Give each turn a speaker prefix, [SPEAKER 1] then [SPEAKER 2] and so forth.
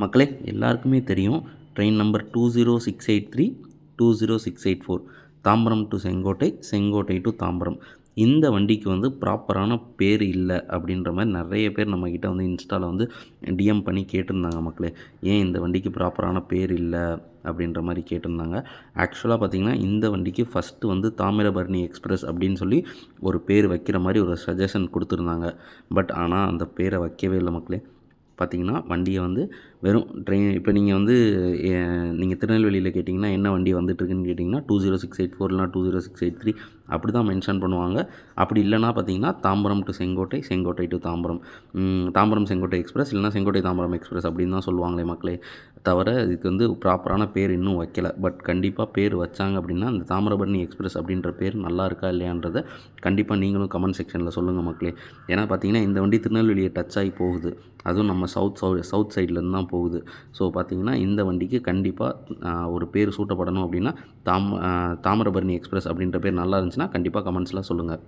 [SPEAKER 1] மக்களே எல்லாருக்குமே தெரியும் train number 20683 20684 Tambaram to Sengottai, Sengottai to Tambaram. இந்த வண்டிக்கு வந்து ப்ராப்பரான பேர் இல்லை அப்படின்ற மாதிரி நிறைய பேர் நம்மக்கிட்ட வந்து இன்ஸ்டாவில் வந்து டிஎம் பண்ணி கேட்டிருந்தாங்க மக்களே. ஏன் இந்த வண்டிக்கு ப்ராப்பரான பேர் இல்லை அப்படின்ற மாதிரி கேட்டிருந்தாங்க. ஆக்சுவலாக பார்த்திங்கன்னா இந்த வண்டிக்கு ஃபஸ்ட்டு வந்து தாமிரபரணி எக்ஸ்பிரஸ் அப்படின்னு சொல்லி ஒரு பேர் வைக்கிற மாதிரி ஒரு சஜஷன் கொடுத்துருந்தாங்க. பட் ஆனால் அந்த பேரை வைக்கவே இல்லை மக்களே. பார்த்திங்கன்னா வண்டியை வந்து வெறும் ட்ரெயின் இப்போ நீங்கள் வந்து நீங்கள் திருநெல்வேலியில் கேட்டிங்கன்னா என்ன வண்டி வந்துட்டுருக்குன்னு கேட்டிங்கன்னா 20684 இல்லைனா 20683 அப்படி தான் மென்ஷன் பண்ணுவாங்க. அப்படி இல்லைனா பார்த்திங்கன்னா Tambaram to Sengottai, Sengottai to Tambaram, Tambaram Sengottai express இல்லைனா செங்கோட்டை தாம்பரம் எக்ஸ்பிரஸ் அப்படின்னு தான் சொல்லுவாங்களே மக்களே. தவிர இதுக்கு வந்து ப்ராப்பரான பேர் இன்னும் வைக்கல. பட் கண்டிப்பாக பேர் வச்சாங்க அப்படின்னா அந்த தாமிரபரணி எக்ஸ்பிரஸ் அப்படின்ற பேர் நல்லா இருக்கா இல்லையான்றதை கண்டிப்பாக நீங்களும் கமெண்ட் செக்ஷனில் சொல்லுங்கள் மக்களே. ஏன்னா பார்த்தீங்கன்னா இந்த வண்டி திருநெல்வேலியை டச் ஆகி போகுது, அதுவும் நம்ம சவுத் சைட்லேருந்து தான் போகுது. ஸோ பார்த்திங்கன்னா இந்த வண்டிக்கு கண்டிப்பாக ஒரு பேர் சூட்டப்படணும் அப்படின்னா தாமிரபரணி எக்ஸ்பிரஸ் அப்படின்ற பேர் நல்லா இருந்துச்சுன்னா கண்டிப்பாக கமெண்ட்ஸில் சொல்லுங்கள்.